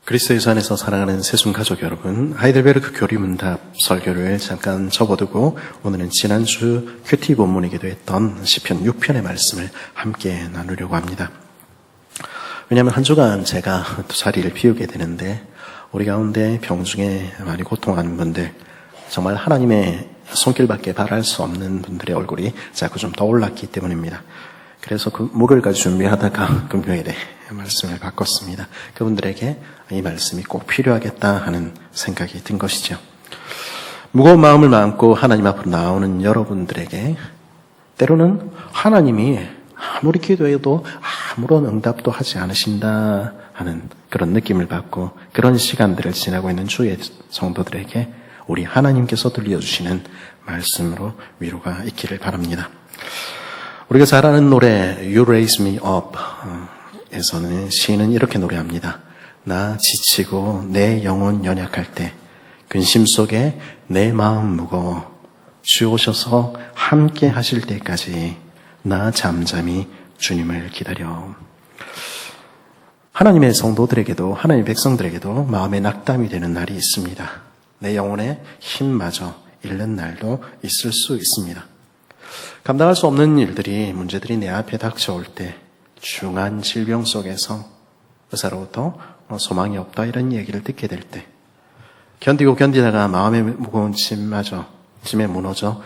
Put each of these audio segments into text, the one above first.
그리스도예수 안에서 사랑하는 새순가족 여러분, 하이델베르크 교리문답 설교를 잠깐 접어두고 오늘은 지난주 큐티 본문이기도 했던 시편 6편의 말씀을 함께 나누려고 합니다. 왜냐하면 한 주간 제가 자리를 비우게 되는데 우리 가운데 병중에 많이 고통하는 분들, 정말 하나님의 손길밖에 바랄 수 없는 분들의 얼굴이 자꾸 좀 떠올랐기 때문입니다. 그래서 그 목요일까지 준비하다가 금요일에 말씀을 바꿨습니다. 그분들에게 이 말씀이 꼭 필요하겠다 하는 생각이 든 것이죠. 무거운 마음을 안고 하나님 앞으로 나오는 여러분들에게 때로는 하나님이 아무리 기도해도 아무런 응답도 하지 않으신다 하는 그런 느낌을 받고 그런 시간들을 지나고 있는 주의 성도들에게 우리 하나님께서 들려주시는 말씀으로 위로가 있기를 바랍니다. 우리가 잘 아는 노래 You Raise Me Up 에서는 시인은 이렇게 노래합니다. 나 지치고 내 영혼 연약할 때 근심 속에 내 마음 무거워 주 오셔서 함께 하실 때까지 나 잠잠히 주님을 기다려. 하나님의 성도들에게도 하나님의 백성들에게도 마음의 낙담이 되는 날이 있습니다. 내 영혼의 힘마저 잃는 날도 있을 수 있습니다. 감당할 수 없는 일들이, 문제들이 내 앞에 닥쳐올 때, 중한 질병 속에서 의사로부터 소망이 없다 이런 얘기를 듣게 될 때, 견디고 견디다가 마음의 무거운 짐에 무너져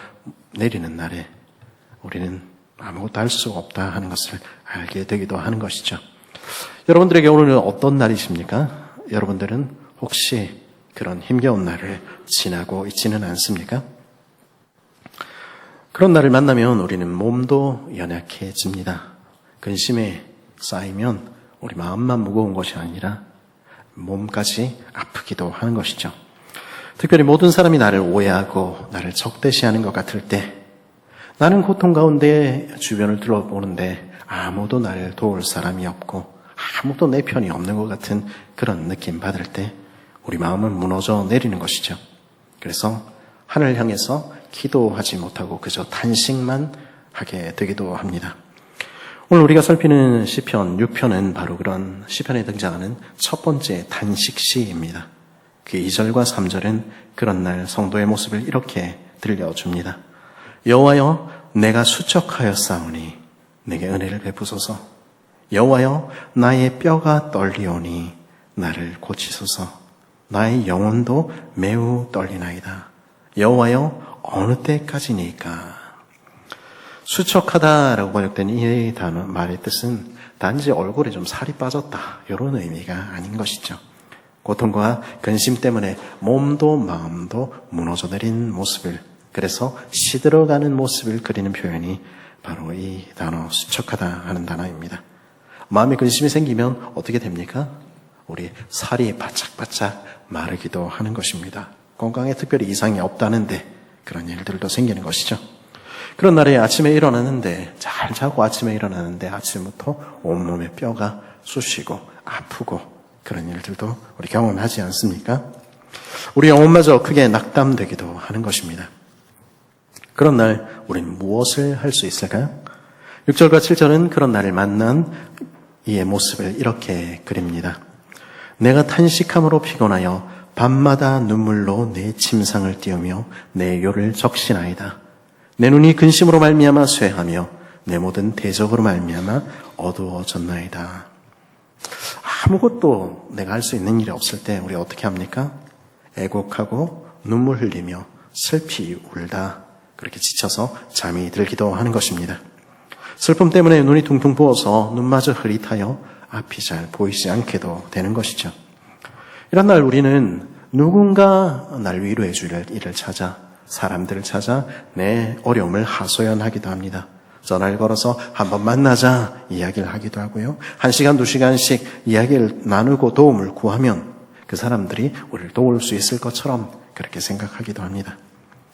내리는 날에 우리는 아무것도 할 수가 없다 하는 것을 알게 되기도 하는 것이죠. 여러분들에게 오늘은 어떤 날이십니까? 여러분들은 혹시 그런 힘겨운 날을 지나고 있지는 않습니까? 그런 날을 만나면 우리는 몸도 연약해집니다. 근심에 쌓이면 우리 마음만 무거운 것이 아니라 몸까지 아프기도 하는 것이죠. 특별히 모든 사람이 나를 오해하고 나를 적대시하는 것 같을 때, 나는 고통 가운데 주변을 둘러보는데 아무도 나를 도울 사람이 없고 아무도 내 편이 없는 것 같은 그런 느낌 받을 때 우리 마음은 무너져 내리는 것이죠. 그래서 하늘을 향해서 기도하지 못하고 그저 탄식만 하게 되기도 합니다. 오늘 우리가 살피는 시편 6편은 바로 그런 시편에 등장하는 첫 번째 단식시입니다. 그 2절과 3절은 그런 날 성도의 모습을 이렇게 들려줍니다. 여호와여 내가 수척하였사오니 내게 은혜를 베푸소서. 여호와여 나의 뼈가 떨리오니 나를 고치소서. 나의 영혼도 매우 떨리나이다. 여호와여 어느 때까지니까. 수척하다라고 번역된 이 단어 말의 뜻은 단지 얼굴에 좀 살이 빠졌다 이런 의미가 아닌 것이죠. 고통과 근심 때문에 몸도 마음도 무너져 내린 모습을, 그래서 시들어가는 모습을 그리는 표현이 바로 이 단어 수척하다 하는 단어입니다. 마음에 근심이 생기면 어떻게 됩니까? 우리 살이 바짝바짝 마르기도 하는 것입니다. 건강에 특별히 이상이 없다는데 그런 일들도 생기는 것이죠. 그런 날에 아침에 일어나는데, 잘 자고 아침에 일어나는데 아침부터 온몸에 뼈가 쑤시고 아프고 그런 일들도 우리 경험하지 않습니까? 우리 영혼마저 크게 낙담되기도 하는 것입니다. 그런 날 우리는 무엇을 할 수 있을까요? 6절과 7절은 그런 날을 만난 이의 모습을 이렇게 그립니다. 내가 탄식함으로 피곤하여 밤마다 눈물로 내 침상을 띄우며 내 요를 적시나이다. 내 눈이 근심으로 말미암아 쇠하며 내 모든 대적으로 말미암아 어두워졌나이다. 아무것도 내가 할 수 있는 일이 없을 때 우리 어떻게 합니까? 애곡하고 눈물 흘리며 슬피 울다 그렇게 지쳐서 잠이 들기도 하는 것입니다. 슬픔 때문에 눈이 퉁퉁 부어서 눈마저 흐릿하여 앞이 잘 보이지 않게도 되는 것이죠. 이런 날 우리는 누군가 날 위로해 줄 일을 찾아, 사람들을 찾아 내 어려움을 하소연하기도 합니다. 전화를 걸어서 한번 만나자 이야기를 하기도 하고요. 1시간, 2시간씩 이야기를 나누고 도움을 구하면 그 사람들이 우리를 도울 수 있을 것처럼 그렇게 생각하기도 합니다.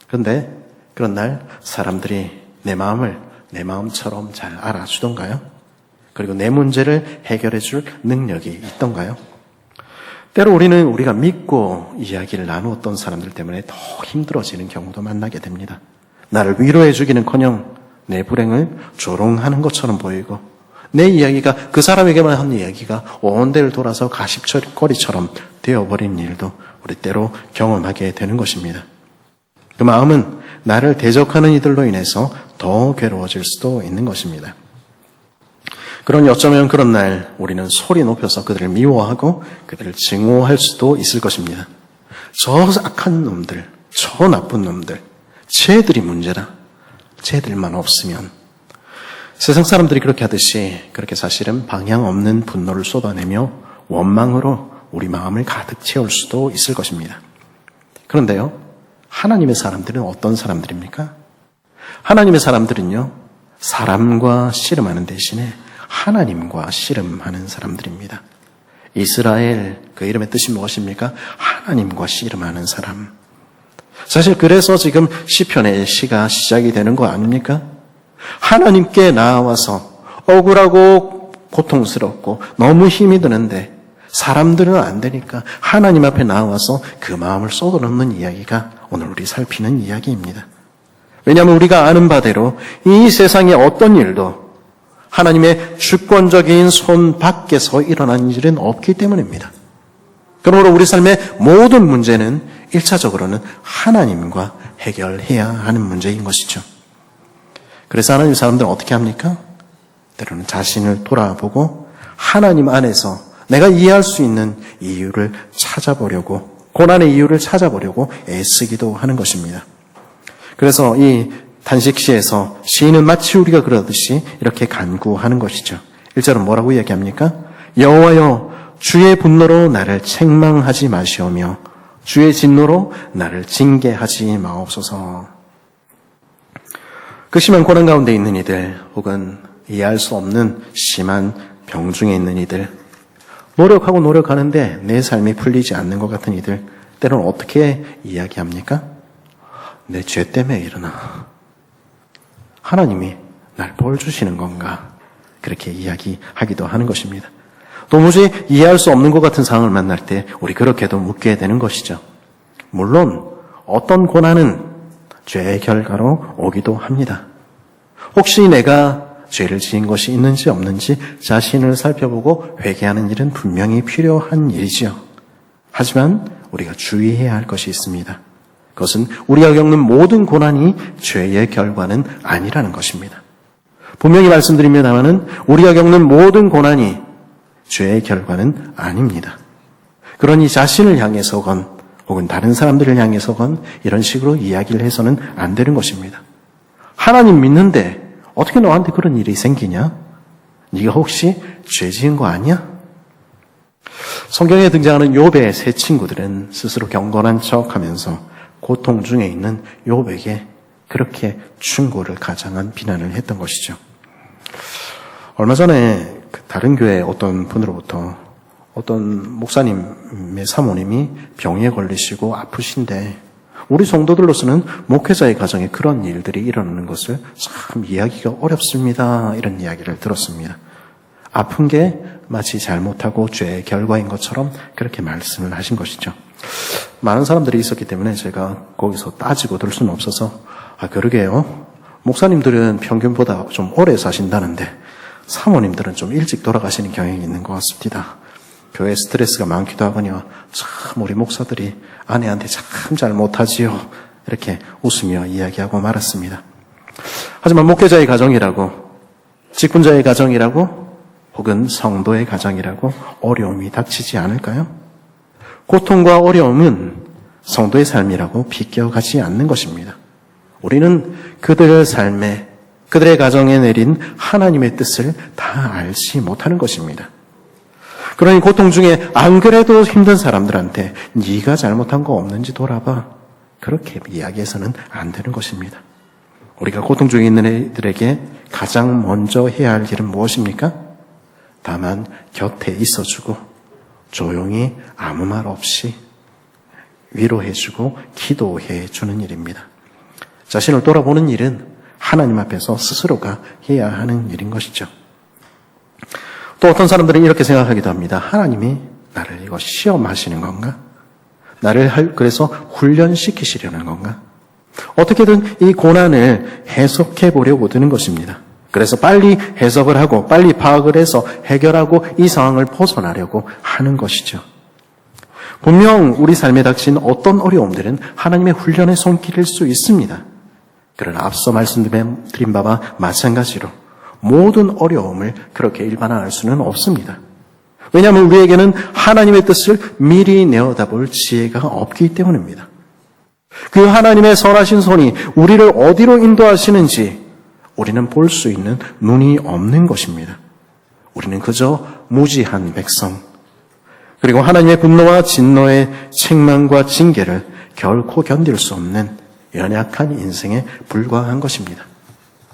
그런데 그런 날 사람들이 내 마음을 내 마음처럼 잘 알아주던가요? 그리고 내 문제를 해결해 줄 능력이 있던가요? 때로 우리는 우리가 믿고 이야기를 나누었던 사람들 때문에 더 힘들어지는 경우도 만나게 됩니다. 나를 위로해 주기는커녕 내 불행을 조롱하는 것처럼 보이고 내 이야기가 그 사람에게만 한 이야기가 온 데를 돌아서 가십거리처럼 되어버린 일도 우리 때로 경험하게 되는 것입니다. 그 마음은 나를 대적하는 이들로 인해서 더 괴로워질 수도 있는 것입니다. 그러니 어쩌면 그런 날 우리는 소리 높여서 그들을 미워하고 그들을 증오할 수도 있을 것입니다. 저 악한 놈들, 저 나쁜 놈들, 쟤들이 문제다. 쟤들만 없으면. 세상 사람들이 그렇게 하듯이 그렇게 사실은 방향 없는 분노를 쏟아내며 원망으로 우리 마음을 가득 채울 수도 있을 것입니다. 그런데요, 하나님의 사람들은 어떤 사람들입니까? 하나님의 사람들은요, 사람과 씨름하는 대신에 하나님과 씨름하는 사람들입니다. 이스라엘, 그 이름의 뜻이 무엇입니까? 하나님과 씨름하는 사람. 사실 그래서 지금 시편의 시가 시작이 되는 거 아닙니까? 하나님께 나와서 억울하고 고통스럽고 너무 힘이 드는데 사람들은 안 되니까 하나님 앞에 나와서 그 마음을 쏟아놓는 이야기가 오늘 우리 살피는 이야기입니다. 왜냐하면 우리가 아는 바대로 이 세상의 어떤 일도 하나님의 주권적인 손 밖에서 일어난 일은 없기 때문입니다. 그러므로 우리 삶의 모든 문제는 1차적으로는 하나님과 해결해야 하는 문제인 것이죠. 그래서 하나님 사람들은 어떻게 합니까? 때로는 자신을 돌아보고 하나님 안에서 내가 이해할 수 있는 이유를 찾아보려고, 고난의 이유를 찾아보려고 애쓰기도 하는 것입니다. 그래서 이 단식시에서 시인은 마치 우리가 그러듯이 이렇게 간구하는 것이죠. 1절은 뭐라고 이야기합니까? 여호와여, 주의 분노로 나를 책망하지 마시오며 주의 진노로 나를 징계하지 마옵소서. 그 심한 고난 가운데 있는 이들, 혹은 이해할 수 없는 심한 병중에 있는 이들, 노력하는데 내 삶이 풀리지 않는 것 같은 이들, 때로는 어떻게 이야기합니까? 내 죄 때문에 일어나. 하나님이 날 벌 주시는 건가? 그렇게 이야기하기도 하는 것입니다. 도무지 이해할 수 없는 것 같은 상황을 만날 때 우리 그렇게도 묻게 되는 것이죠. 물론 어떤 고난은 죄의 결과로 오기도 합니다. 혹시 내가 죄를 지은 것이 있는지 없는지 자신을 살펴보고 회개하는 일은 분명히 필요한 일이지요. 하지만 우리가 주의해야 할 것이 있습니다. 그것은 우리가 겪는 모든 고난이 죄의 결과는 아니라는 것입니다. 분명히 말씀드립니다마는 우리가 겪는 모든 고난이 죄의 결과는 아닙니다. 그러니 자신을 향해서건 혹은 다른 사람들을 향해서건 이런 식으로 이야기를 해서는 안 되는 것입니다. 하나님 믿는데 어떻게 너한테 그런 일이 생기냐? 네가 혹시 죄 지은 거 아니야? 성경에 등장하는 욥의 세 친구들은 스스로 경건한 척하면서 고통 중에 있는 욥에게 그렇게 충고를 가장한 비난을 했던 것이죠. 얼마 전에 다른 교회 어떤 분으로부터 어떤 목사님의 사모님이 병에 걸리시고 아프신데 우리 성도들로서는 목회자의 가정에 그런 일들이 일어나는 것을 참 이해하기가 어렵습니다. 이런 이야기를 들었습니다. 아픈 게 마치 잘못하고 죄의 결과인 것처럼 그렇게 말씀을 하신 것이죠. 많은 사람들이 있었기 때문에 제가 거기서 따지고 들 수는 없어서 그러게요. 목사님들은 평균보다 좀 오래 사신다는데 사모님들은 좀 일찍 돌아가시는 경향이 있는 것 같습니다. 교회 스트레스가 많기도 하거니와 참 우리 목사들이 아내한테 참 잘 못하지요. 이렇게 웃으며 이야기하고 말았습니다. 하지만 목회자의 가정이라고, 직분자의 가정이라고, 혹은 성도의 가정이라고 어려움이 닥치지 않을까요? 고통과 어려움은 성도의 삶이라고 비껴가지 않는 것입니다. 우리는 그들의 삶에, 그들의 가정에 내린 하나님의 뜻을 다 알지 못하는 것입니다. 그러니 고통 중에 안 그래도 힘든 사람들한테 네가 잘못한 거 없는지 돌아봐. 그렇게 이야기해서는 안 되는 것입니다. 우리가 고통 중에 있는 애들에게 가장 먼저 해야 할 일은 무엇입니까? 다만 곁에 있어주고 조용히 아무 말 없이 위로해주고 기도해주는 일입니다. 자신을 돌아보는 일은 하나님 앞에서 스스로가 해야 하는 일인 것이죠. 또 어떤 사람들은 이렇게 생각하기도 합니다. 하나님이 나를 이거 시험하시는 건가? 나를 그래서 훈련시키시려는 건가? 어떻게든 이 고난을 해석해 보려고 드는 것입니다. 그래서 빨리 해석을 하고 빨리 파악을 해서 해결하고 이 상황을 벗어나려고 하는 것이죠. 분명 우리 삶에 닥친 어떤 어려움들은 하나님의 훈련의 손길일 수 있습니다. 그러나 앞서 말씀드린 바와 마찬가지로 모든 어려움을 그렇게 일반화할 수는 없습니다. 왜냐하면 우리에게는 하나님의 뜻을 미리 내어다볼 지혜가 없기 때문입니다. 그 하나님의 선하신 손이 우리를 어디로 인도하시는지 우리는 볼 수 있는 눈이 없는 것입니다. 우리는 그저 무지한 백성, 그리고 하나님의 분노와 진노의 책망과 징계를 결코 견딜 수 없는 연약한 인생에 불과한 것입니다.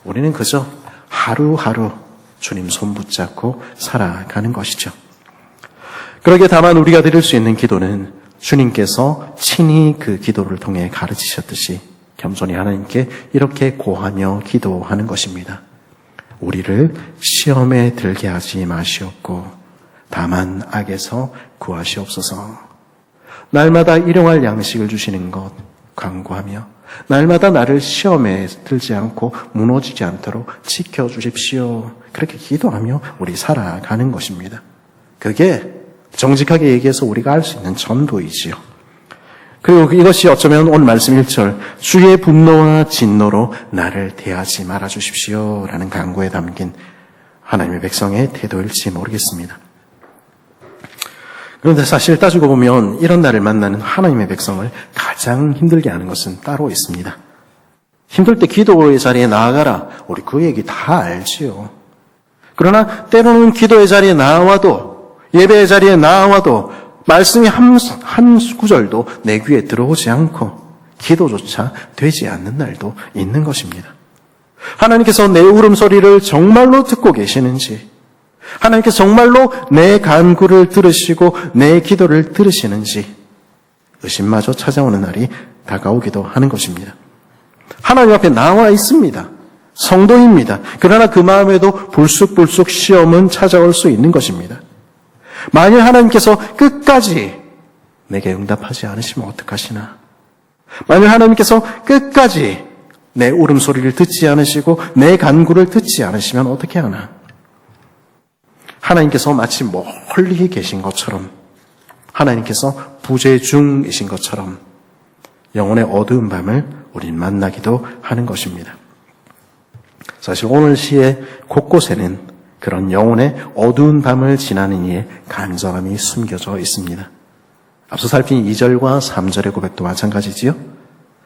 우리는 그저 하루하루 주님 손 붙잡고 살아가는 것이죠. 그러기에 다만 우리가 드릴 수 있는 기도는 주님께서 친히 그 기도를 통해 가르치셨듯이 겸손히 하나님께 이렇게 고하며 기도하는 것입니다. 우리를 시험에 들게 하지 마시옵고 다만 악에서 구하시옵소서. 날마다 일용할 양식을 주시는 것 간구하며 날마다 나를 시험에 들지 않고 무너지지 않도록 지켜주십시오. 그렇게 기도하며 우리 살아가는 것입니다. 그게 정직하게 얘기해서 우리가 할 수 있는 전도이지요. 그리고 이것이 어쩌면 오늘 말씀 1절 주의 분노와 진노로 나를 대하지 말아주십시오 라는 간구에 담긴 하나님의 백성의 태도일지 모르겠습니다. 그런데 사실 따지고 보면 이런 날을 만나는 하나님의 백성을 가장 힘들게 하는 것은 따로 있습니다. 힘들 때 기도의 자리에 나아가라. 우리 그 얘기 다 알지요. 그러나 때로는 기도의 자리에 나와도 예배의 자리에 나와도 말씀이 한 구절도 내 귀에 들어오지 않고 기도조차 되지 않는 날도 있는 것입니다. 하나님께서 내 울음소리를 정말로 듣고 계시는지, 하나님께서 정말로 내 간구를 들으시고 내 기도를 들으시는지 의심마저 찾아오는 날이 다가오기도 하는 것입니다. 하나님 앞에 나와 있습니다. 성도입니다. 그러나 그 마음에도 불쑥불쑥 시험은 찾아올 수 있는 것입니다. 만일 하나님께서 끝까지 내게 응답하지 않으시면 어떡하시나? 만일 하나님께서 끝까지 내 울음소리를 듣지 않으시고 내 간구를 듣지 않으시면 어떻게 하나? 하나님께서 마치 멀리 계신 것처럼, 하나님께서 부재 중이신 것처럼 영혼의 어두운 밤을 우린 만나기도 하는 것입니다. 사실 오늘 시의 곳곳에는 그런 영혼의 어두운 밤을 지나는 이의 간절함이 숨겨져 있습니다. 앞서 살핀 2절과 3절의 고백도 마찬가지지요.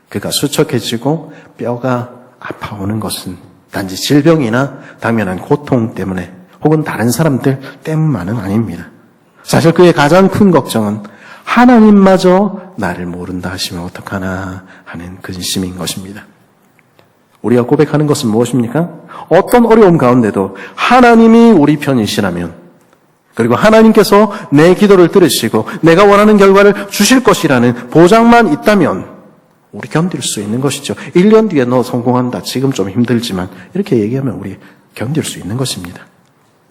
그가 수척해지고 뼈가 아파오는 것은 단지 질병이나 당면한 고통 때문에 혹은 다른 사람들 때문만은 아닙니다. 사실 그의 가장 큰 걱정은 하나님마저 나를 모른다 하시면 어떡하나 하는 근심인 것입니다. 우리가 고백하는 것은 무엇입니까? 어떤 어려움 가운데도 하나님이 우리 편이시라면, 그리고 하나님께서 내 기도를 들으시고 내가 원하는 결과를 주실 것이라는 보장만 있다면 우리 견딜 수 있는 것이죠. 1년 뒤에 너 성공한다. 지금 좀 힘들지만 이렇게 얘기하면 우리 견딜 수 있는 것입니다.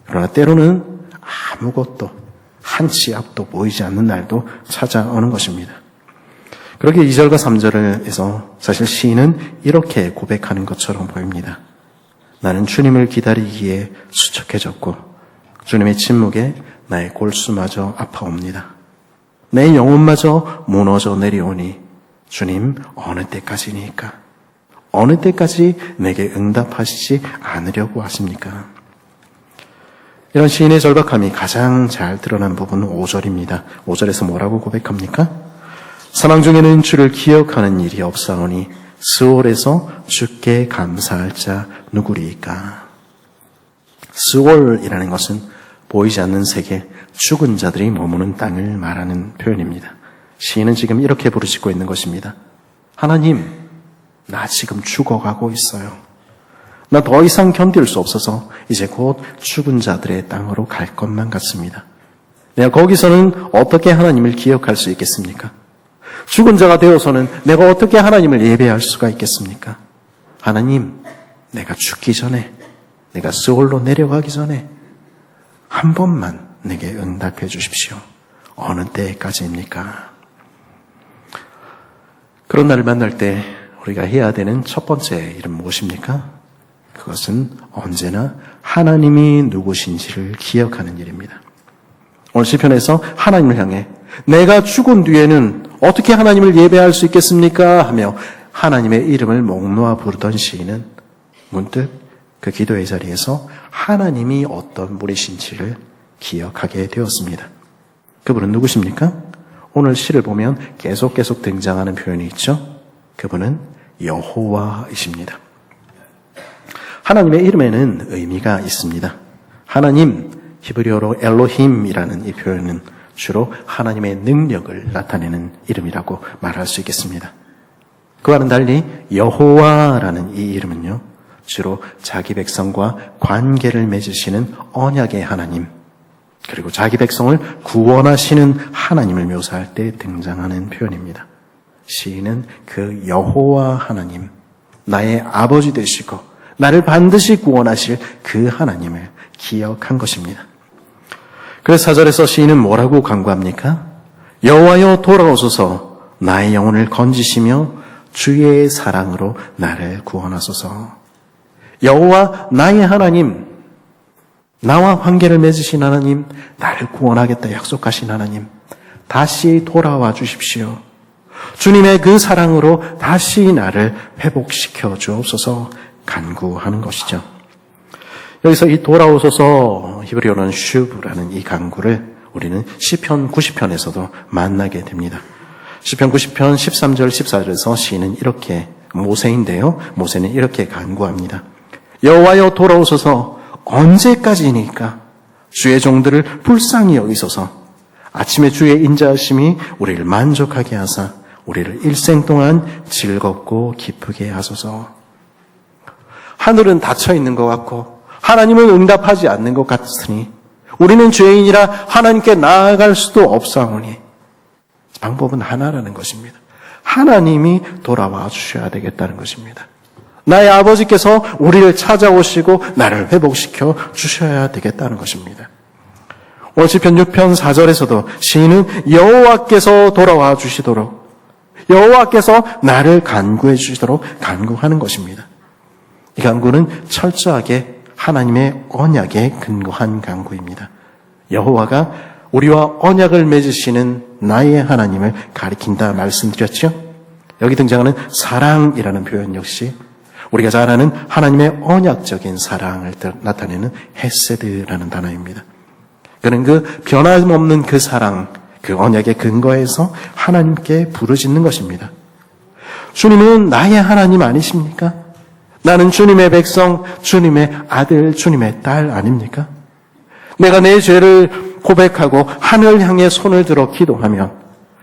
그러나 때로는 아무것도 한 치 앞도 보이지 않는 날도 찾아오는 것입니다. 그렇게 2절과 3절에서 사실 시인은 이렇게 고백하는 것처럼 보입니다. 나는 주님을 기다리기에 수척해졌고 주님의 침묵에 나의 골수마저 아파옵니다. 내 영혼마저 무너져 내려오니 주님 어느 때까지니까? 어느 때까지 내게 응답하시지 않으려고 하십니까? 이런 시인의 절박함이 가장 잘 드러난 부분은 5절입니다. 5절에서 뭐라고 고백합니까? 사망 중에는 주를 기억하는 일이 없사오니 스올에서 주께 감사할 자 누구리이까? 스올이라는 것은 보이지 않는 세계, 죽은 자들이 머무는 땅을 말하는 표현입니다. 시인은 지금 이렇게 부르짖고 있는 것입니다. 하나님, 나 지금 죽어가고 있어요. 나 더 이상 견딜 수 없어서 이제 곧 죽은 자들의 땅으로 갈 것만 같습니다. 내가 거기서는 어떻게 하나님을 기억할 수 있겠습니까? 죽은 자가 되어서는 내가 어떻게 하나님을 예배할 수가 있겠습니까? 하나님, 내가 죽기 전에, 내가 스올로 내려가기 전에 한 번만 내게 응답해 주십시오. 어느 때까지입니까? 그런 날을 만날 때 우리가 해야 되는 첫 번째 일은 무엇입니까? 그것은 언제나 하나님이 누구신지를 기억하는 일입니다. 오늘 시편에서 하나님을 향해 내가 죽은 뒤에는 어떻게 하나님을 예배할 수 있겠습니까? 하며 하나님의 이름을 목 놓아 부르던 시인은 문득 그 기도의 자리에서 하나님이 어떤 분이신지를 기억하게 되었습니다. 그분은 누구십니까? 오늘 시를 보면 계속 등장하는 표현이 있죠. 그분은 여호와이십니다. 하나님의 이름에는 의미가 있습니다. 하나님, 히브리어로 엘로힘이라는 이 표현은 주로 하나님의 능력을 나타내는 이름이라고 말할 수 있겠습니다. 그와는 달리 여호와라는 이 이름은요, 주로 자기 백성과 관계를 맺으시는 언약의 하나님, 그리고 자기 백성을 구원하시는 하나님을 묘사할 때 등장하는 표현입니다. 시인은 그 여호와 하나님, 나의 아버지 되시고 나를 반드시 구원하실 그 하나님을 기억한 것입니다. 그래서 4절에서 시인은 뭐라고 간구합니까? 여호와여 돌아오소서, 나의 영혼을 건지시며 주의 사랑으로 나를 구원하소서. 여호와 나의 하나님, 나와 관계를 맺으신 하나님, 나를 구원하겠다 약속하신 하나님, 다시 돌아와 주십시오. 주님의 그 사랑으로 다시 나를 회복시켜 주옵소서 간구하는 것이죠. 여기서 이 돌아오소서, 히브리어는 슈브라는 이 간구를 우리는 시편 90편에서도 만나게 됩니다. 시편 90편 13절 14절에서 시인은 이렇게, 모세인데요, 모세는 이렇게 간구합니다. 여호와여 돌아오소서, 언제까지니까 주의 종들을 불쌍히 여기소서. 아침에 주의 인자하심이 우리를 만족하게 하사 우리를 일생 동안 즐겁고 기쁘게 하소서. 하늘은 닫혀 있는 것 같고 하나님은 응답하지 않는 것 같으니 우리는 죄인이라 하나님께 나아갈 수도 없사오니 방법은 하나라는 것입니다. 하나님이 돌아와 주셔야 되겠다는 것입니다. 나의 아버지께서 우리를 찾아오시고 나를 회복시켜 주셔야 되겠다는 것입니다. 오늘 시편 6편 4절에서도 시인은 여호와께서 돌아와 주시도록, 여호와께서 나를 간구해 주시도록 간구하는 것입니다. 이 간구는 철저하게 하나님의 언약에 근거한 간구입니다. 여호와가 우리와 언약을 맺으시는 나의 하나님을 가리킨다 말씀드렸죠. 여기 등장하는 사랑이라는 표현 역시 우리가 잘 아는 하나님의 언약적인 사랑을 나타내는 헤세드라는 단어입니다. 그는 그 변함없는 그 사랑, 그 언약의 근거에서 하나님께 부르짖는 것입니다. 주님은 나의 하나님 아니십니까? 나는 주님의 백성, 주님의 아들, 주님의 딸 아닙니까? 내가 내 죄를 고백하고 하늘 향해 손을 들어 기도하면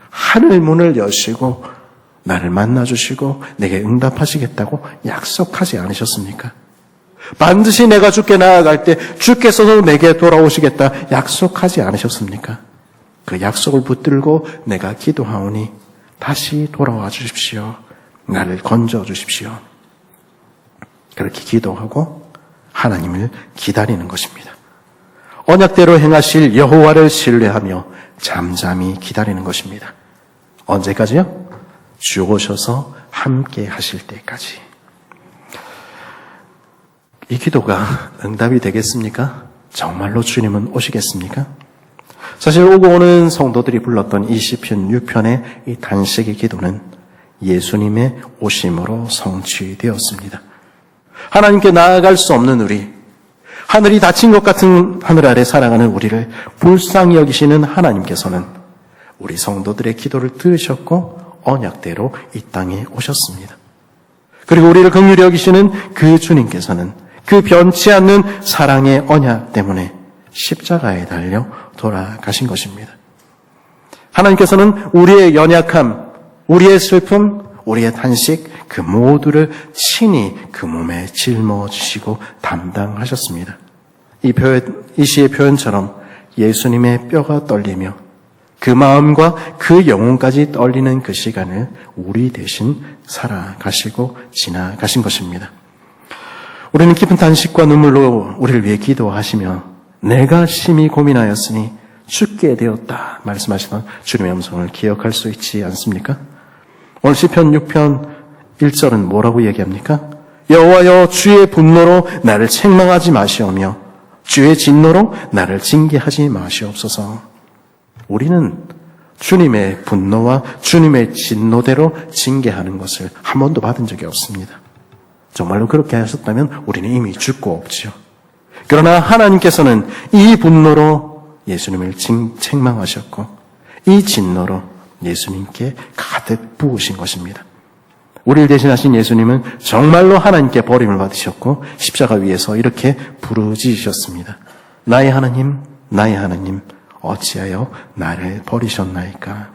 하늘 문을 여시고 나를 만나주시고 내게 응답하시겠다고 약속하지 않으셨습니까? 반드시 내가 주께 나아갈 때 주께서도 내게 돌아오시겠다 약속하지 않으셨습니까? 그 약속을 붙들고 내가 기도하오니 다시 돌아와 주십시오. 나를 건져 주십시오. 그렇게 기도하고 하나님을 기다리는 것입니다. 언약대로 행하실 여호와를 신뢰하며 잠잠히 기다리는 것입니다. 언제까지요? 주 오셔서 함께 하실 때까지. 이 기도가 응답이 되겠습니까? 정말로 주님은 오시겠습니까? 사실 오고 오는 성도들이 불렀던 이 시편 6편의 이 단식의 기도는 예수님의 오심으로 성취되었습니다. 하나님께 나아갈 수 없는 우리, 하늘이 닫힌 것 같은 하늘 아래 살아가는 우리를 불쌍히 여기시는 하나님께서는 우리 성도들의 기도를 들으셨고 언약대로 이 땅에 오셨습니다. 그리고 우리를 긍휼히 여기시는 그 주님께서는 그 변치 않는 사랑의 언약 때문에 십자가에 달려 돌아가신 것입니다. 하나님께서는 우리의 연약함, 우리의 슬픔, 우리의 탄식 그 모두를 친히 그 몸에 짊어지시고 담당하셨습니다. 이 시의 표현처럼 예수님의 뼈가 떨리며 그 마음과 그 영혼까지 떨리는 그 시간을 우리 대신 살아가시고 지나가신 것입니다. 우리는 깊은 탄식과 눈물로 우리를 위해 기도하시며 내가 심히 고민하였으니 죽게 되었다 말씀하시던 주님의 음성을 기억할 수 있지 않습니까? 오늘 시편 6편 1절은 뭐라고 얘기합니까? 여호와여, 주의 분노로 나를 책망하지 마시오며 주의 진노로 나를 징계하지 마시옵소서. 우리는 주님의 분노와 주님의 진노대로 징계하는 것을 한 번도 받은 적이 없습니다. 정말로 그렇게 하셨다면 우리는 이미 죽고 없지요. 그러나 하나님께서는 이 분노로 예수님을 책망하셨고 이 진노로 예수님께 가득 부으신 것입니다. 우리를 대신하신 예수님은 정말로 하나님께 버림을 받으셨고 십자가 위에서 이렇게 부르짖으셨습니다. 나의 하나님, 나의 하나님, 어찌하여 나를 버리셨나이까.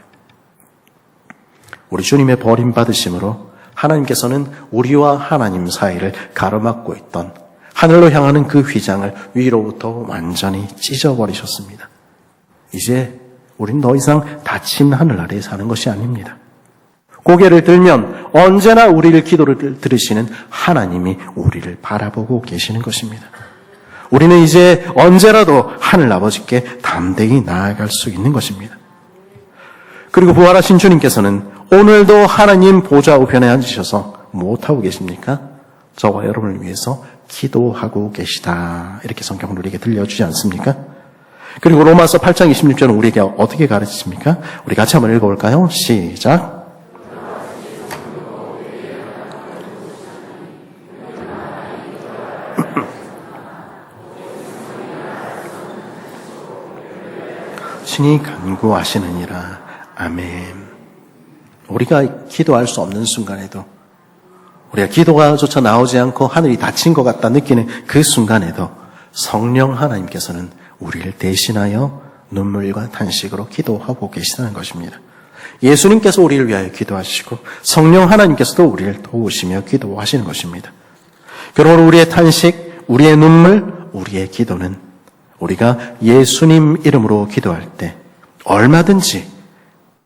우리 주님의 버림받으심으로 하나님께서는 우리와 하나님 사이를 가로막고 있던 하늘로 향하는 그 휘장을 위로부터 완전히 찢어버리셨습니다. 이제 우린 더 이상 닫힌 하늘 아래에 사는 것이 아닙니다. 고개를 들면 언제나 우리를 기도를 들으시는 하나님이 우리를 바라보고 계시는 것입니다. 우리는 이제 언제라도 하늘 아버지께 담대히 나아갈 수 있는 것입니다. 그리고 부활하신 주님께서는 오늘도 하나님 보좌 우편에 앉으셔서 무엇하고 계십니까? 저와 여러분을 위해서 기도하고 계시다. 이렇게 성경은 우리에게 들려주지 않습니까? 그리고 로마서 8장 26절은 우리에게 어떻게 가르치십니까? 우리 같이 한번 읽어볼까요? 시작. 신이 간구하시느니라. 아멘. 우리가 기도할 수 없는 순간에도, 우리가 기도가조차 나오지 않고 하늘이 닫힌 것 같다 느끼는 그 순간에도 성령 하나님께서는 우리를 대신하여 눈물과 탄식으로 기도하고 계시다는 것입니다. 예수님께서 우리를 위하여 기도하시고 성령 하나님께서도 우리를 도우시며 기도하시는 것입니다. 그러므로 우리의 탄식, 우리의 눈물, 우리의 기도는 우리가 예수님 이름으로 기도할 때 얼마든지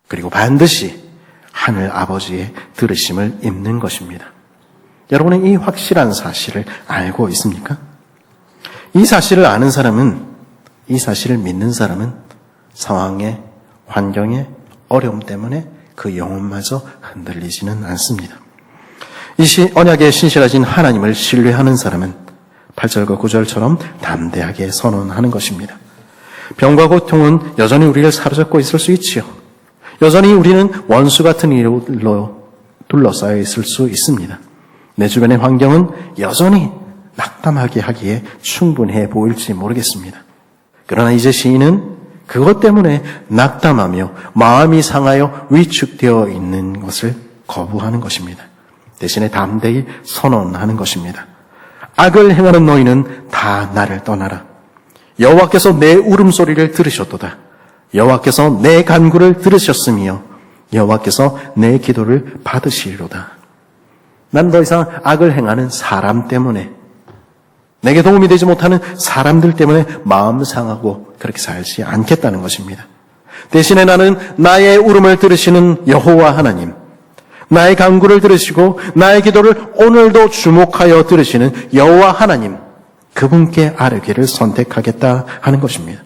그리고 반드시 하늘 아버지의 들으심을 입는 것입니다. 여러분은 이 확실한 사실을 알고 있습니까? 이 사실을 아는 사람은, 이 사실을 믿는 사람은 상황에, 환경에, 어려움 때문에 그 영혼마저 흔들리지는 않습니다. 이 언약에 신실하신 하나님을 신뢰하는 사람은 8절과 9절처럼 담대하게 선언하는 것입니다. 병과 고통은 여전히 우리를 사로잡고 있을 수 있지요. 여전히 우리는 원수 같은 일로 둘러싸여 있을 수 있습니다. 내 주변의 환경은 여전히 낙담하게 하기에 충분해 보일지 모르겠습니다. 그러나 이제 시인은 그것 때문에 낙담하며 마음이 상하여 위축되어 있는 것을 거부하는 것입니다. 대신에 담대히 선언하는 것입니다. 악을 행하는 너희는 다 나를 떠나라. 여호와께서 내 울음소리를 들으셨도다. 여호와께서 내 간구를 들으셨으며 여호와께서 내 기도를 받으시리로다. 난 더 이상 악을 행하는 사람 때문에, 내게 도움이 되지 못하는 사람들 때문에 마음 상하고 그렇게 살지 않겠다는 것입니다. 대신에 나는 나의 울음을 들으시는 여호와 하나님, 나의 간구를 들으시고 나의 기도를 오늘도 주목하여 들으시는 여호와 하나님, 그분께 아뢰기를 선택하겠다 하는 것입니다.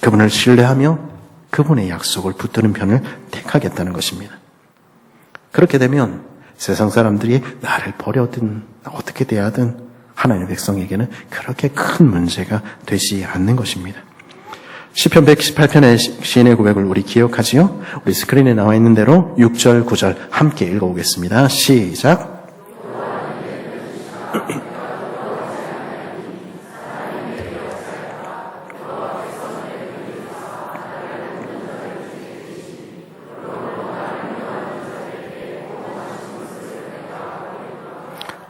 그분을 신뢰하며 그분의 약속을 붙드는 편을 택하겠다는 것입니다. 그렇게 되면 세상 사람들이 나를 버려든 어떻게 대하든 하나님의 백성에게는 그렇게 큰 문제가 되지 않는 것입니다. 시편 118편의 시인의 고백을 우리 기억하지요? 우리 스크린에 나와 있는 대로 6절, 9절 함께 읽어보겠습니다. 시작.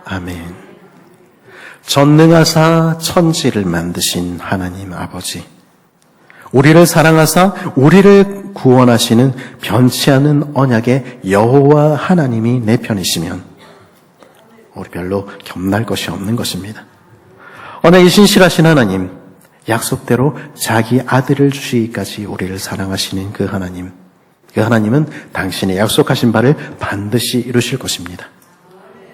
아멘. 전능하사 천지를 만드신 하나님 아버지, 우리를 사랑하사 우리를 구원하시는 변치 않는 언약의 여호와 하나님이 내 편이시면 우리 별로 겸날 것이 없는 것입니다. 언약이 신실하신 하나님, 약속대로 자기 아들을 주시기까지 우리를 사랑하시는 그 하나님은 당신의 약속하신 바를 반드시 이루실 것입니다.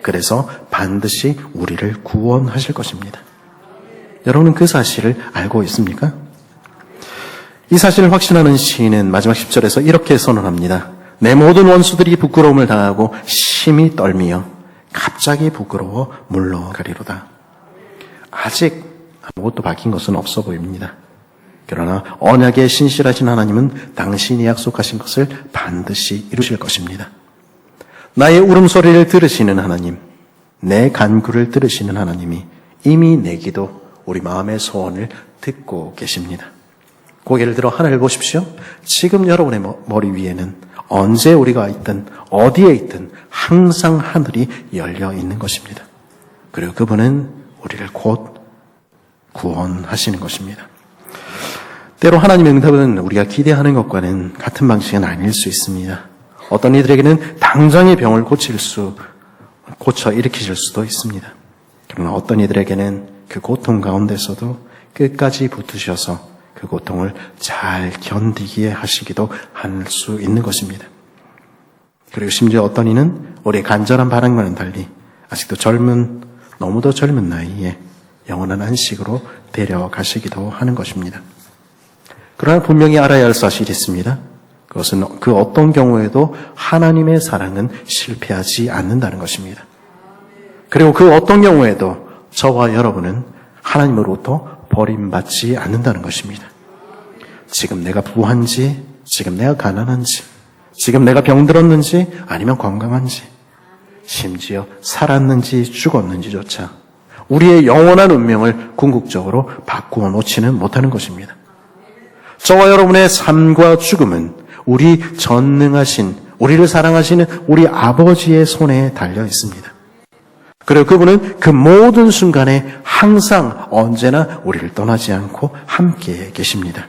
그래서 반드시 우리를 구원하실 것입니다. 여러분은 그 사실을 알고 있습니까? 이 사실을 확신하는 시인은 마지막 10절에서 이렇게 선언합니다. 내 모든 원수들이 부끄러움을 당하고 심히 떨미어 갑자기 부끄러워 물러가리로다. 아직 아무것도 바뀐 것은 없어 보입니다. 그러나 언약에 신실하신 하나님은 당신이 약속하신 것을 반드시 이루실 것입니다. 나의 울음소리를 들으시는 하나님, 내 간구를 들으시는 하나님이 이미 내 기도, 우리 마음의 소원을 듣고 계십니다. 고개를 들어 하늘을 보십시오. 지금 여러분의 머리 위에는 언제 우리가 있든 어디에 있든 항상 하늘이 열려 있는 것입니다. 그리고 그분은 우리를 곧 구원하시는 것입니다. 때로 하나님의 응답은 우리가 기대하는 것과는 같은 방식은 아닐 수 있습니다. 어떤 이들에게는 당장의 병을 고쳐 일으키실 수도 있습니다. 그러나 어떤 이들에게는 그 고통 가운데서도 끝까지 붙으셔서 그 고통을 잘 견디게 하시기도 할 수 있는 것입니다. 그리고 심지어 어떤 이는 우리의 간절한 바람과는 달리 아직도 너무도 젊은 나이에 영원한 안식으로 데려가시기도 하는 것입니다. 그러나 분명히 알아야 할 사실이 있습니다. 그것은 그 어떤 경우에도 하나님의 사랑은 실패하지 않는다는 것입니다. 그리고 그 어떤 경우에도 저와 여러분은 하나님으로부터 버림받지 않는다는 것입니다. 지금 내가 부한지, 지금 내가 가난한지, 지금 내가 병들었는지 아니면 건강한지, 심지어 살았는지 죽었는지조차 우리의 영원한 운명을 궁극적으로 바꾸어 놓지는 못하는 것입니다. 저와 여러분의 삶과 죽음은 우리 전능하신, 우리를 사랑하시는 우리 아버지의 손에 달려 있습니다. 그리고 그분은 그 모든 순간에 항상 언제나 우리를 떠나지 않고 함께 계십니다.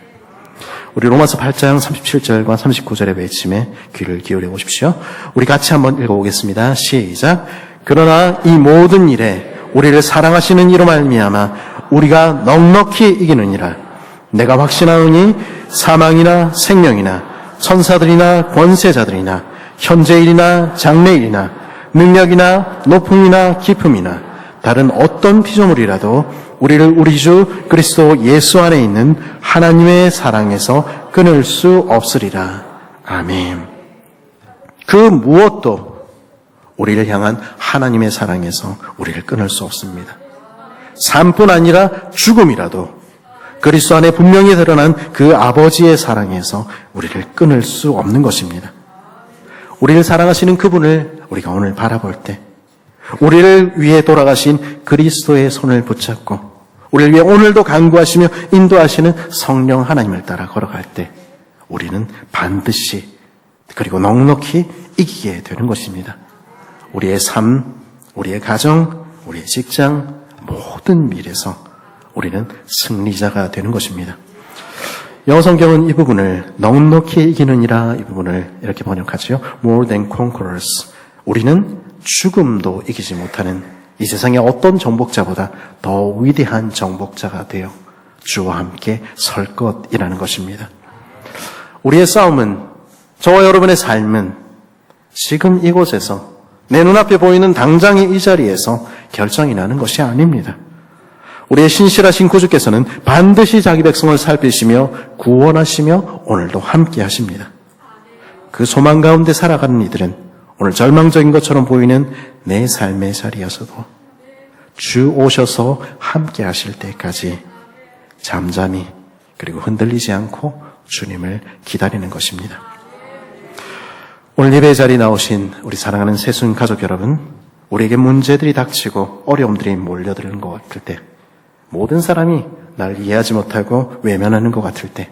우리 로마서 8장 37절과 39절의 외침에 귀를 기울여 보십시오. 우리 같이 한번 읽어보겠습니다. 시작. 그러나 이 모든 일에 우리를 사랑하시는 이로 말미암아 우리가 넉넉히 이기느니라. 내가 확신하노니 사망이나 생명이나 천사들이나 권세자들이나 현재일이나 장래일이나 능력이나 높음이나 깊음이나 다른 어떤 피조물이라도 우리를 우리 주 그리스도 예수 안에 있는 하나님의 사랑에서 끊을 수 없으리라. 아멘. 그 무엇도 우리를 향한 하나님의 사랑에서 우리를 끊을 수 없습니다. 삶뿐 아니라 죽음이라도 그리스도 안에 분명히 드러난 그 아버지의 사랑에서 우리를 끊을 수 없는 것입니다. 우리를 사랑하시는 그분을 우리가 오늘 바라볼 때, 우리를 위해 돌아가신 그리스도의 손을 붙잡고 우리를 위해 오늘도 간구하시며 인도하시는 성령 하나님을 따라 걸어갈 때 우리는 반드시 그리고 넉넉히 이기게 되는 것입니다. 우리의 삶, 우리의 가정, 우리의 직장, 모든 일에서 우리는 승리자가 되는 것입니다. 영어 성경은 이 부분을 넉넉히 이기느니라, 이 부분을 이렇게 번역하지요. More than conquerors. 우리는 죽음도 이기지 못하는 이 세상의 어떤 정복자보다 더 위대한 정복자가 되어 주와 함께 설 것이라는 것입니다. 우리의 싸움은, 저와 여러분의 삶은 지금 이곳에서 내 눈앞에 보이는 당장의 이 자리에서 결정이 나는 것이 아닙니다. 우리의 신실하신 구주께서는 반드시 자기 백성을 살피시며 구원하시며 오늘도 함께 하십니다. 그 소망 가운데 살아가는 이들은 오늘 절망적인 것처럼 보이는 내 삶의 자리에서도 주 오셔서 함께 하실 때까지 잠잠히 그리고 흔들리지 않고 주님을 기다리는 것입니다. 오늘 예배 자리에 나오신 우리 사랑하는 새순 가족 여러분, 우리에게 문제들이 닥치고 어려움들이 몰려드는 것 같을 때, 모든 사람이 날 이해하지 못하고 외면하는 것 같을 때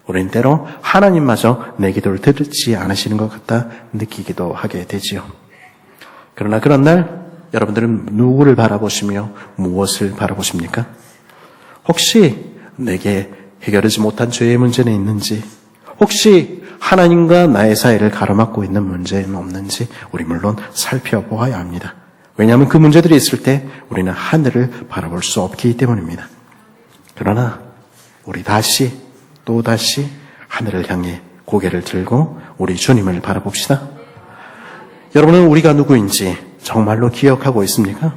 우리는 때로 하나님마저 내 기도를 듣지 않으시는 것 같다 느끼기도 하게 되지요. 그러나 그런 날 여러분들은 누구를 바라보시며 무엇을 바라보십니까? 혹시 내게 해결하지 못한 죄의 문제는 있는지, 혹시 하나님과 나의 사이를 가로막고 있는 문제는 없는지 우리 물론 살펴보아야 합니다. 왜냐하면 그 문제들이 있을 때 우리는 하늘을 바라볼 수 없기 때문입니다. 그러나 우리 또다시 하늘을 향해 고개를 들고 우리 주님을 바라봅시다. 여러분은 우리가 누구인지 정말로 기억하고 있습니까?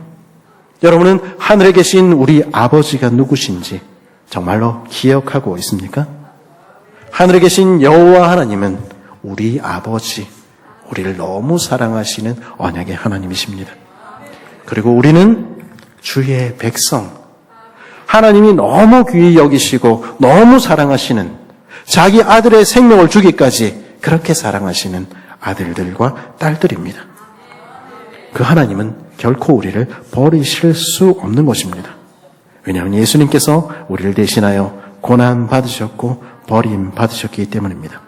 여러분은 하늘에 계신 우리 아버지가 누구신지 정말로 기억하고 있습니까? 하늘에 계신 여호와 하나님은 우리 아버지, 우리를 너무 사랑하시는 언약의 하나님이십니다. 그리고 우리는 주의 백성. 하나님이 너무 귀히 여기시고 너무 사랑하시는, 자기 아들의 생명을 주기까지 그렇게 사랑하시는 아들들과 딸들입니다. 그 하나님은 결코 우리를 버리실 수 없는 것입니다. 왜냐하면 예수님께서 우리를 대신하여 고난 받으셨고 버림 받으셨기 때문입니다.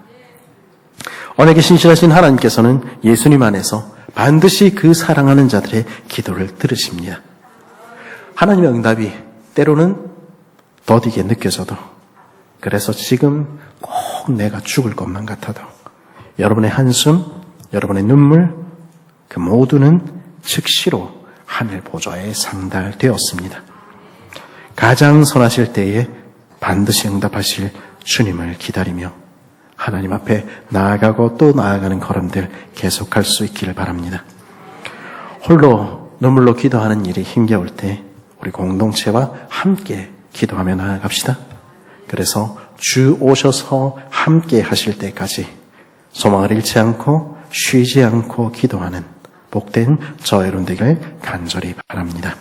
언약에 신실하신 하나님께서는 예수님 안에서 반드시 그 사랑하는 자들의 기도를 들으십니다. 하나님의 응답이 때로는 더디게 느껴져도, 그래서 지금 꼭 내가 죽을 것만 같아도 여러분의 한숨, 여러분의 눈물, 그 모두는 즉시로 하늘 보좌에 상달되었습니다. 가장 선하실 때에 반드시 응답하실 주님을 기다리며 하나님 앞에 나아가고 또 나아가는 걸음들 계속할 수 있기를 바랍니다. 홀로 눈물로 기도하는 일이 힘겨울 때 우리 공동체와 함께 기도하며 나아갑시다. 그래서 주 오셔서 함께 하실 때까지 소망을 잃지 않고 쉬지 않고 기도하는 복된 저 여러분 되길 간절히 바랍니다.